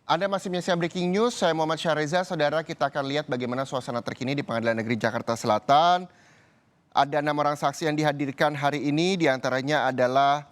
Anda masih menyaksikan Breaking News, saya Muhammad Syahreza. Saudara, kita akan lihat bagaimana suasana terkini di Pengadilan Negeri Jakarta Selatan. Ada 6 orang saksi yang dihadirkan hari ini, diantaranya adalah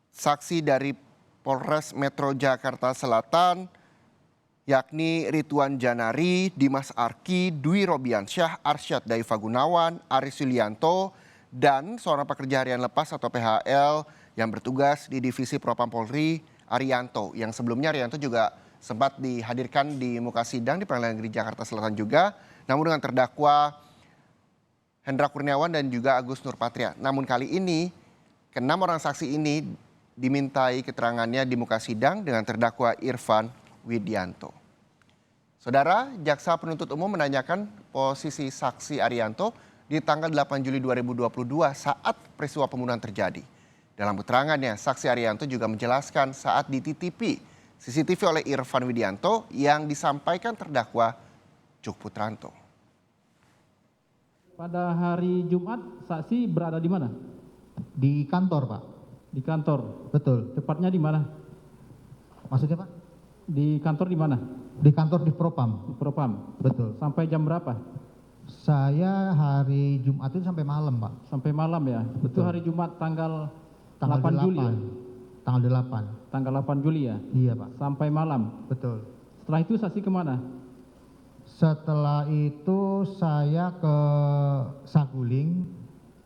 saksi dari Polres Metro Jakarta Selatan, yakni Ridwan Janari, Dimas Arki, Dwi Robiansyah, Arsyad Daifa Gunawan, Aris Yulianto, dan seorang pekerja harian lepas atau PHL yang bertugas di Divisi Propam Polri, Arianto, yang sebelumnya Arianto juga sempat dihadirkan di muka sidang di Pengadilan Negeri Jakarta Selatan juga, namun dengan terdakwa Hendra Kurniawan dan juga Agus Nurpatria. Namun kali ini, ke-6 orang saksi ini dimintai keterangannya di muka sidang dengan terdakwa Irfan Widianto. Saudara, Jaksa Penuntut Umum menanyakan posisi saksi Arianto di tanggal 8 Juli 2022 saat peristiwa pembunuhan terjadi. Dalam keterangannya, saksi Arianto juga menjelaskan saat dititipi CCTV oleh Irfan Widianto yang disampaikan terdakwa Cuk Putranto. Pada hari Jumat, saksi berada di mana? Di kantor, Pak. Di kantor. Betul. Tepatnya di mana? Maksudnya, Pak? Di kantor di mana? Di kantor di Propam. Di Propam. Betul. Sampai jam berapa? Saya hari Jumat itu sampai malam, Pak. Sampai malam ya. Itu Betul. hari Jumat tanggal 8 Juli ya? Tanggal 8. Tanggal 8 Juli ya? Iya, Pak. Sampai malam. Betul. Setelah itu saksi kemana? Setelah itu saya ke Saguling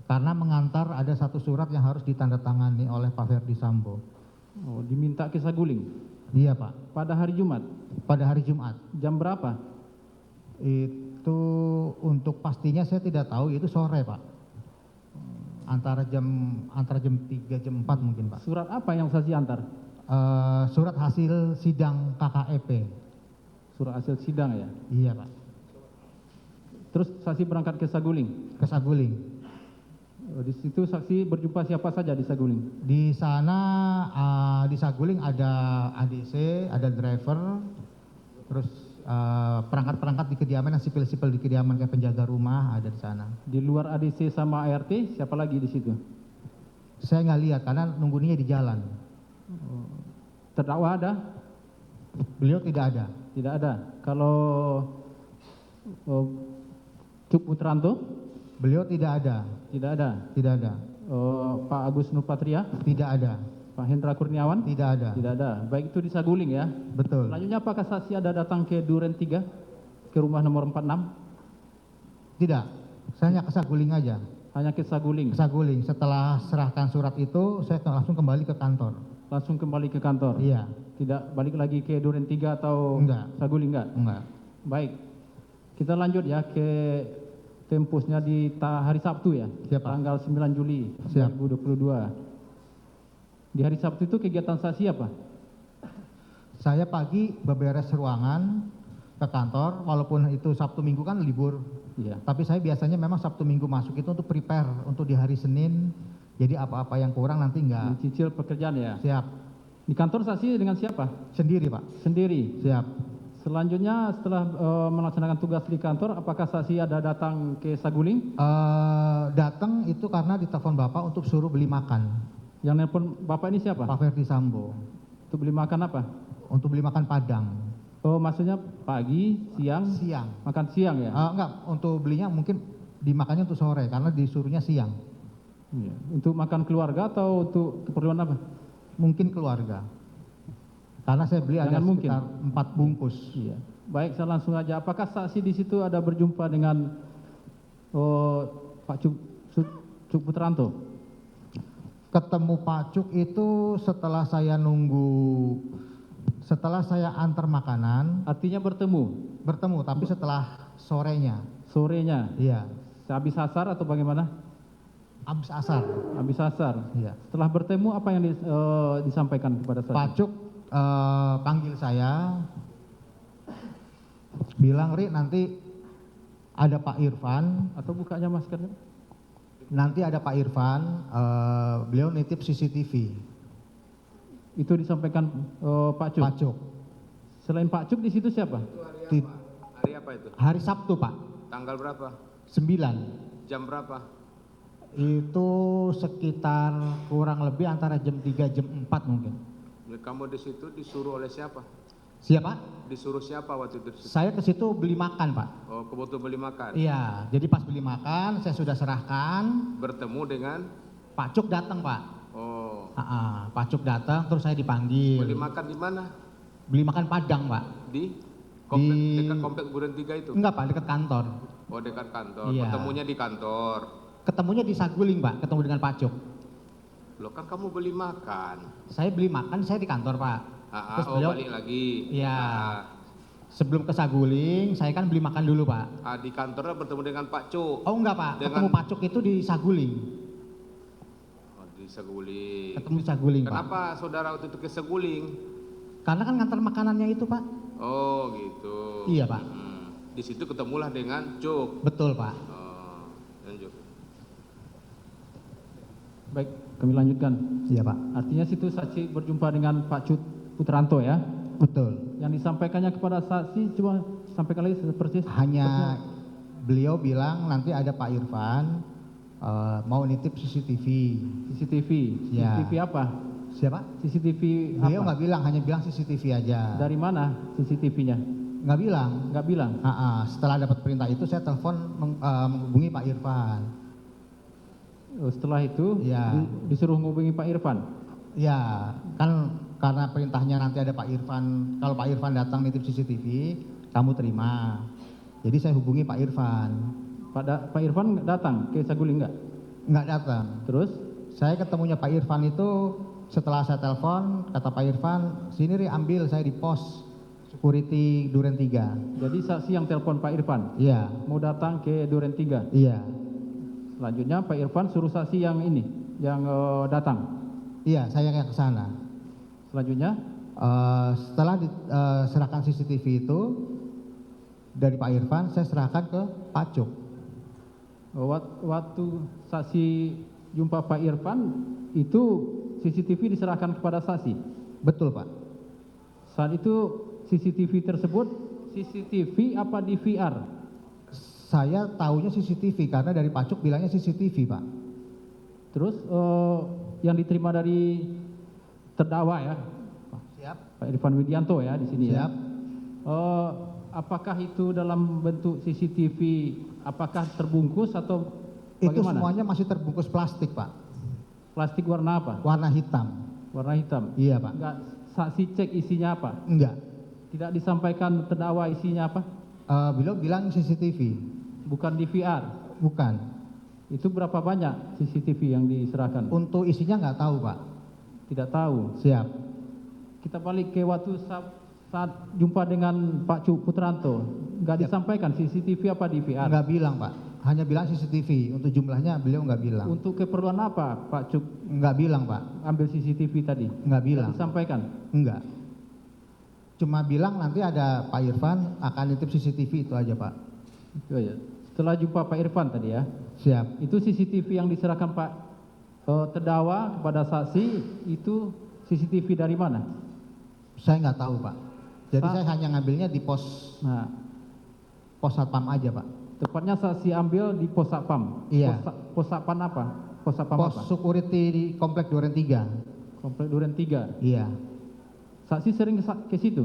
karena mengantar ada satu surat yang harus ditandatangani oleh Pak Ferdi Sambo. Oh, diminta ke Saguling. Iya, Pak. Pada hari Jumat. Pada hari Jumat. Jam berapa? Itu untuk pastinya saya tidak tahu, itu sore, Pak. Antara jam 3 jam 4 mungkin, Pak. Surat apa yang saksi antar? Surat hasil sidang KKEP. Surat hasil sidang ya? Iya, Pak. Terus saksi berangkat ke Saguling? Ke Saguling. Oh, di situ saksi berjumpa siapa saja di Saguling? Di sana di Saguling ada ADC, ada driver, terus perangkat-perangkat di kediaman yang sipil-sipil di kediaman kayak penjaga rumah ada di sana. Di luar ADC sama ART, siapa lagi di situ? Saya nggak lihat karena nunggunya di jalan. Terdakwa ada? Beliau tidak ada. Tidak ada. Kalau Cuk Putranto? Beliau tidak ada. Tidak ada. Tidak ada. Pak Agus Nurpatria? Tidak ada. Pak Hendra Kurniawan? Tidak ada. Tidak ada. Baik, itu di Saguling ya. Betul. Selanjutnya apakah saksi ada datang ke Duren 3? Ke rumah nomor 46? Tidak. Saya hanya ke Saguling aja. Hanya ke Saguling? Ke Saguling. Setelah serahkan surat itu, saya langsung kembali ke kantor. Langsung kembali ke kantor? Iya. Tidak balik lagi ke Duren 3 atau Enggak. Saguling enggak? Enggak. Baik. Kita lanjut ya ke tempusnya di hari Sabtu ya? Siap, Pak. Tanggal 9 Juli Siap. 2022. Di hari Sabtu itu kegiatan saksi apa? Saya pagi beberes ruangan ke kantor, walaupun itu Sabtu Minggu kan libur. Iya. Tapi saya biasanya memang Sabtu Minggu masuk itu untuk prepare untuk di hari Senin. Jadi apa-apa yang kurang nanti enggak. Mencicil pekerjaan ya? Siap. Di kantor saksi dengan siapa? Sendiri, Pak. Sendiri? Siap. Selanjutnya setelah melaksanakan tugas di kantor, apakah saksi ada datang ke Saguling? Datang itu karena ditelepon Bapak untuk suruh beli makan. Yang nelpon Bapak ini siapa? Pak Ferdi Sambo. Untuk beli makan apa? Untuk beli makan Padang. Oh, maksudnya pagi, siang? Siang. Makan siang ya? Enggak, untuk belinya mungkin dimakannya untuk sore karena disuruhnya siang. Iya. Untuk makan keluarga atau untuk keperluan apa? Mungkin keluarga. Karena saya beli ada Jangan mungkin. sekitar 4 bungkus. Iya. Baik, saya langsung aja. Apakah saksi di situ ada berjumpa dengan Pak Cuk Putranto? Ketemu Pak Cuk itu setelah saya antar makanan. Artinya bertemu? Bertemu, tapi setelah sorenya. Sorenya? Iya. Sehabis asar atau bagaimana? Habis asar. Habis asar? Iya. Setelah bertemu apa yang disampaikan kepada saksi? Pak Cuk panggil saya, bilang, "Ri, nanti ada Pak Irfan." Atau bukanya maskernya? Nanti ada Pak Irfan, beliau nitip CCTV. Itu disampaikan Pak Cuk? Pak Cuk. Selain Pak Cuk di situ siapa? Hari apa? Hari apa itu? Hari Sabtu, Pak. Tanggal berapa? 9. Jam berapa? Itu sekitar kurang lebih antara jam 3 jam 4 mungkin. Kamu di situ disuruh oleh siapa? Siapa? Disuruh siapa waktu itu? Saya ke situ beli makan, Pak. Oh, kebutuhan beli makan. Iya, jadi pas beli makan saya sudah serahkan, Bertemu dengan Pak Cuk datang, Pak. oh, Pak Cuk datang, terus saya dipanggil. beli makan di mana? Beli makan Padang, Pak. Di komplek, Di- dekat komplek Duren 3 itu. Enggak, Pak, dekat kantor. Oh, dekat kantor. Iya. Ketemunya di kantor. Ketemunya di Saguling, Pak, ketemu dengan Pak Cuk. Loh, kan kamu beli makan. Saya beli makan, saya di kantor, Pak. Terus beliau, Balik lagi. Iya. Ah, sebelum ke Saguling, saya kan beli makan dulu, Pak. di kantornya bertemu dengan Pak Cuk. Oh enggak, Pak, Dengan- ketemu Pak Cuk itu di Saguling. Oh, di Seguling. Ketemu di Saguling, Pak. Kenapa saudara waktu itu ke Seguling? Karena kan ngantar makanannya itu, Pak. Oh, gitu. Iya, Pak. Di situ ketemulah dengan Cuk. Betul, Pak. Oh, lanjut. Baik, kami lanjutkan. Iya, Pak. Artinya situ saksi berjumpa dengan Pak Cut Putranto ya. Betul. Yang disampaikannya kepada saksi cuma sampaikan lagi persis. Hanya beliau bilang nanti ada Pak Irfan mau nitip CCTV. CCTV. Ya. CCTV apa? Siapa? CCTV Beliau apa? nggak bilang, hanya bilang CCTV aja. Dari mana CCTV-nya? Nggak bilang. Nggak bilang. Setelah dapat perintah itu saya telepon menghubungi Pak Irfan. Oh, setelah itu Ya. disuruh menghubungi Pak Irfan. Ya, kan karena perintahnya nanti ada Pak Irfan. Kalau Pak Irfan datang nitip CCTV, kamu terima. Jadi saya hubungi Pak Irfan. Pak Irfan datang ke Saguling nggak? Nggak datang. Terus? Saya ketemunya Pak Irfan itu setelah saya telepon, kata Pak Irfan, sini Ri, ambil saya di pos security Duren 3. Jadi saksi yang telepon Pak Irfan Iya, mau datang ke Duren 3. iya, Selanjutnya Pak Irfan suruh saksi yang ini, yang datang. iya, saya yang ke sana. Selanjutnya Setelah diserahkan CCTV itu dari Pak Irfan, saya serahkan ke Pak Cuk. waktu saksi jumpa Pak Irfan itu CCTV diserahkan kepada saksi. Betul, Pak. Saat itu CCTV tersebut CCTV apa DVR? Saya tahunya CCTV karena dari Pak Cuk bilangnya CCTV, Pak. Terus yang diterima dari terdakwa ya, Siap. Pak Irfan Widianto ya di sini Siap. ya. Apakah itu dalam bentuk CCTV? Apakah terbungkus atau Itu bagaimana? semuanya masih terbungkus plastik, Pak. Plastik warna apa? Warna hitam. Warna hitam. Iya, Pak. Enggak saksi cek isinya apa? Enggak. Tidak disampaikan terdakwa isinya apa? Beliau bilang CCTV. Bukan DVR. Bukan. Itu berapa banyak CCTV yang diserahkan? Untuk isinya nggak tahu, Pak. Tidak tahu. Siap. Kita balik ke waktu saat jumpa dengan Pak Cuk Putranto. Enggak Ya. disampaikan CCTV apa DVR? Nggak bilang, Pak. Hanya bilang CCTV. Untuk jumlahnya beliau nggak bilang. Untuk keperluan apa Pak Cuk Nggak bilang, Pak. ambil CCTV tadi? Nggak bilang. Disampaikan. Enggak. Cuma bilang nanti ada Pak Irfan akan nitip CCTV itu aja, Pak. Oh, ya. Setelah jumpa Pak Irfan tadi ya, Siap. itu CCTV yang diserahkan Pak terdakwa kepada saksi itu CCTV dari mana? Saya nggak tahu, Pak. Jadi Pak. saya hanya ngambilnya di pos Nah, Satpam aja, Pak. tepatnya saksi ambil di Pos Satpam. Iya. Pos Satpam apa? Pos Satpam Pos apa? security di Komplek Duren 3. Komplek Duren 3. Iya. Saksi sering ke situ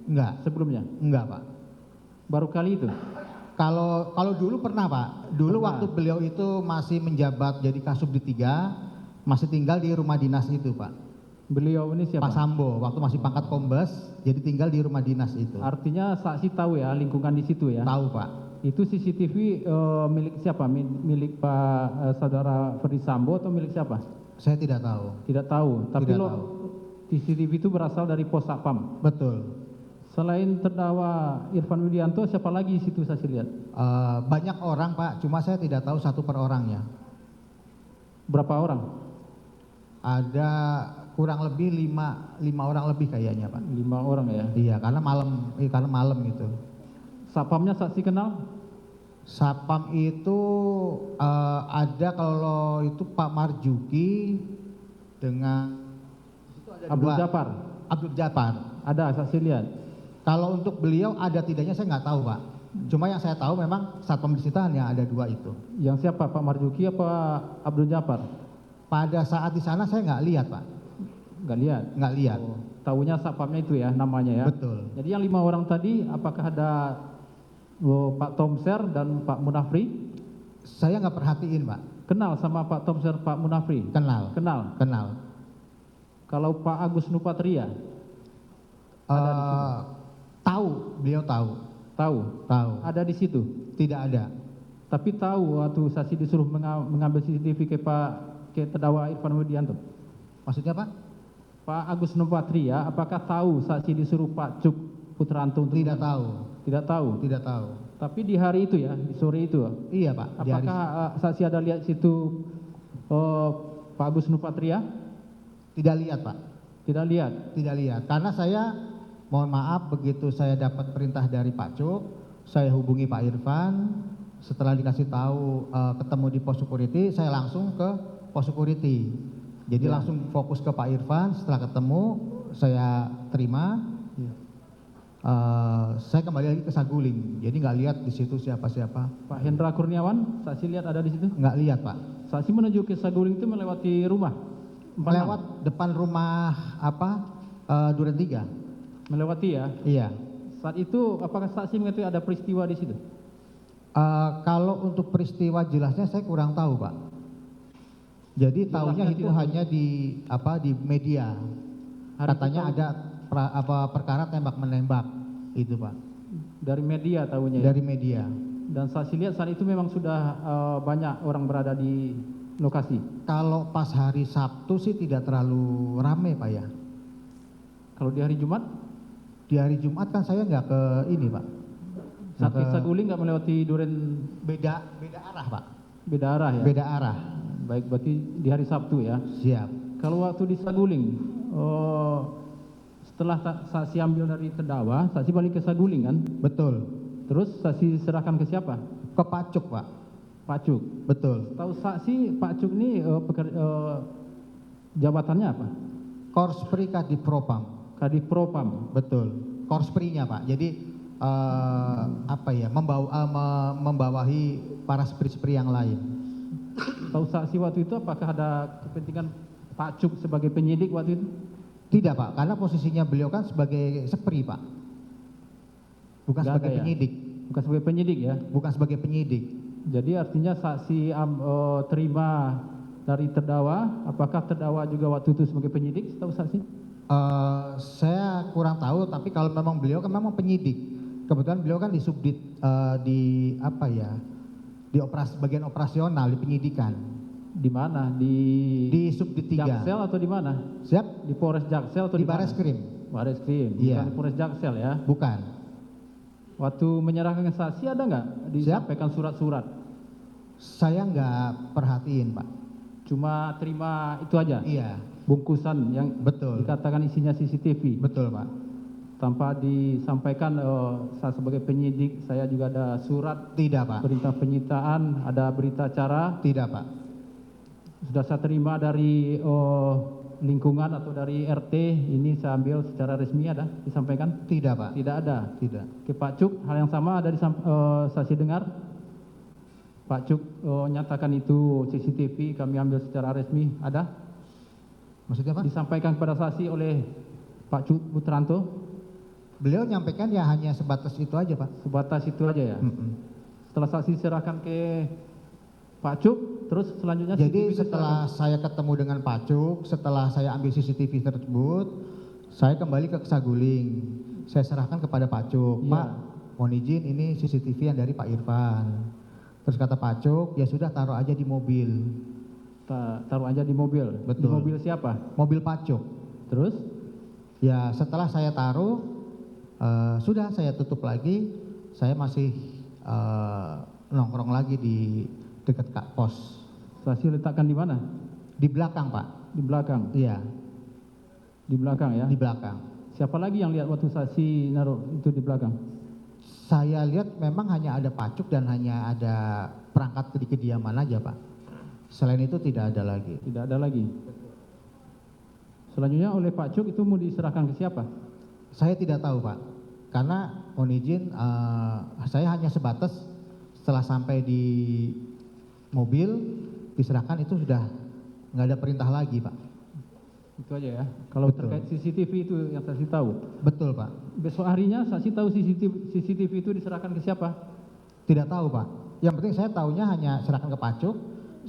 Enggak. sebelumnya? Enggak, Pak. Baru kali itu? Kalau dulu pernah, Pak. Dulu Pernah. waktu beliau itu masih menjabat jadi Kasubdit 3, masih tinggal di rumah dinas itu, Pak. Beliau ini siapa? Pak Sambo, waktu masih pangkat kombes, jadi tinggal di rumah dinas itu. Artinya saksi tahu ya lingkungan di situ ya? Tahu, Pak. Itu CCTV milik siapa? Milik Pak Saudara Ferdi Sambo atau milik siapa? Saya tidak tahu. Tidak tahu. Tapi Tidak lo tahu. CCTV itu berasal dari Pos Satpam. Betul. Selain terdakwa Irfan Widianto, siapa lagi di situ saya lihat? Banyak orang, Pak, cuma saya tidak tahu satu per orangnya. Berapa orang? Ada kurang lebih lima orang lebih kayaknya, Pak. 5 orang ya. Iya, karena malam gitu. Satpamnya saksi kenal? Satpam itu ada kalau itu Pak Marjuki dengan itu ada Abdul dua. Japar. Abdul Japar. Ada saksi lihat. Kalau untuk beliau ada tidaknya saya nggak tahu, Pak. Cuma yang saya tahu memang satpam di situ hanya ada 2 itu. Yang siapa? Pak Marjuki apa Abdul Japar? Pada saat di sana saya nggak lihat, Pak. Nggak lihat. Nggak lihat. Oh, tahunya satpamnya itu ya namanya ya. Betul. Jadi yang 5 orang tadi apakah ada Pak Tomser dan Pak Munafri? Saya nggak perhatiin, Pak. Kenal sama Pak Tomser, Pak Munafri? Kenal. Kenal. Kenal. Kalau Pak Agus Nupatria? Tahu, beliau tahu. Tahu? Tahu. Ada di situ? Tidak ada. Tapi tahu waktu saksi disuruh mengambil CCTV ke terdakwa Irfan Widianto? Maksudnya, Pak? Pak Agus Nupatria, apakah tahu saksi disuruh Pak Cuk Putranto untuk Tidak tahu. Tidak tahu. Tidak tahu. Tapi di hari itu ya, di sore itu. Iya, Pak. Di hari- Apakah saksi ada lihat situ Pak Agus Nupatria? Tidak lihat, Pak. Tidak lihat. Tidak lihat. Karena saya, mohon maaf, begitu saya dapat perintah dari Pak Cuk, saya hubungi Pak Irfan. Setelah dikasih tahu ketemu di pos security, saya langsung ke pos security. Jadi Ya. langsung fokus ke Pak Irfan. Setelah ketemu, saya terima. Ya. Saya kembali lagi ke Saguling. Jadi nggak lihat di situ siapa-siapa. Pak Hendra Kurniawan, saksi lihat ada di situ? Nggak lihat, Pak. Saksi menuju ke Saguling itu melewati rumah? Melewat depan rumah Duren 3. Melewati ya. Iya. Saat itu apakah saksi mengetahui ada peristiwa di situ? Kalau untuk peristiwa jelasnya saya kurang tahu, Pak. Jadi tahunya Jelasnya itu tidak hanya di media. Hari Katanya itu ada perkara tembak menembak itu, Pak. dari media tahunya ya? Dari media. Dan saksi lihat saat itu memang sudah banyak orang berada di lokasi. Kalau pas hari Sabtu sih tidak terlalu rame, Pak ya. Kalau di hari Jumat, Di hari Jumat kan saya nggak ke ini, Pak. saat Nggak di ke- Saguling nggak melewati Duren, beda arah, Pak. beda arah ya? Beda arah. Baik, berarti di hari Sabtu ya. Siap. Kalau waktu di Saguling, setelah saksi ambil dari terdakwa, saksi balik ke Saguling kan? Betul. Terus saksi serahkan ke siapa? Ke Pak Cuk, Pak. Pak Cuk. Betul. Tahu saksi Pak Cuk ini jabatannya apa? Korspri Kadif Propam. Kadif Propam. Betul. Korsprinya, Pak. Jadi membawahi para spri-spri yang lain. Tahu saksi waktu itu apakah ada kepentingan Pak Cuk sebagai penyidik waktu itu? Tidak, Pak, karena posisinya beliau kan sebagai spri, Pak. Bukan Nggak sebagai ada ya? penyidik. Bukan sebagai penyidik ya. Bukan sebagai penyidik. Jadi artinya saksi terima dari terdakwa, apakah terdakwa juga waktu itu sebagai penyidik? Tahu saksi? Saya kurang tahu, tapi kalau memang beliau kan memang penyidik. Kebetulan beliau kan di subdit bagian operasional di penyidikan. Di mana? Di subdit 3. Jaksel atau di mana? Siap? Di Polres Jaksel atau Di di mana? Bareskrim. Bareskrim. Iya. Bukan di Polres Jaksel ya. Bukan. Waktu menyerahkan saksi ada nggak disampaikan surat-surat? Saya nggak perhatiin, Pak. Cuma terima itu aja. Iya, Bungkusan yang betul. dikatakan isinya CCTV. Betul, Pak. Tanpa disampaikan saya sebagai penyidik saya juga ada surat Tidak, Pak. perintah penyitaan, ada berita acara. Tidak, Pak. Sudah saya terima dari lingkungan atau dari RT, ini saya ambil secara resmi ada disampaikan? Tidak, Pak. Tidak ada. Tidak. Ke Pak Cuk hal yang sama ada saksi dengar? Pak Cuk nyatakan itu CCTV kami ambil secara resmi, ada? Maksudnya, Pak? Disampaikan kepada saksi oleh Pak Cuk Putranto? Beliau nyampaikan ya hanya sebatas itu aja, Pak. Sebatas itu aja ya? Mm-mm. Setelah saksi serahkan ke Pak Cuk, terus selanjutnya Jadi CCTV setelah saya ketemu dengan Pak Cuk, setelah saya ambil CCTV tersebut, saya kembali ke Saguling. Saya serahkan kepada Pak Cuk. Iya. Pak, mohon izin ini CCTV yang dari Pak Irfan. Terus kata Pak Cuk, ya sudah taruh aja di mobil. taruh aja di mobil. Di Betul. mobil siapa? Mobil Pak Cuk. Terus? Ya setelah saya taruh, sudah saya tutup lagi. Saya masih nongkrong lagi di dekat Kak Pos. Saksi letakkan di mana? Di belakang, Pak. Di belakang. Iya, Di belakang ya. di belakang. Siapa lagi yang lihat waktu saksi naruh itu di belakang? Saya lihat memang hanya ada Pak Cuk dan hanya ada perangkat di kediaman aja, Pak. Selain itu tidak ada lagi. Tidak ada lagi. Selanjutnya oleh Pak Cuk itu mau diserahkan ke siapa? Saya tidak tahu, Pak. Karena mohon izin, saya hanya sebatas setelah sampai di mobil diserahkan itu sudah nggak ada perintah lagi, Pak. Itu aja ya. Kalau Betul. terkait CCTV itu yang saksi tahu. Betul Pak. Besok harinya saksi tahu CCTV itu diserahkan ke siapa? Tidak tahu Pak. Yang penting saya tahunya hanya serahkan ke Pak Cuk.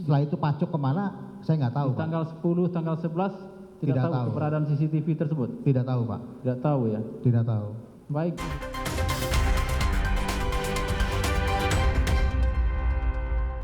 Setelah itu Pak Cuk kemana, saya nggak tahu Di Pak. tanggal 10, tanggal 11 tidak, Tidak tahu tahu. keberadaan CCTV tersebut. Tidak tahu Pak. Tidak tahu ya. Tidak tahu. Baik.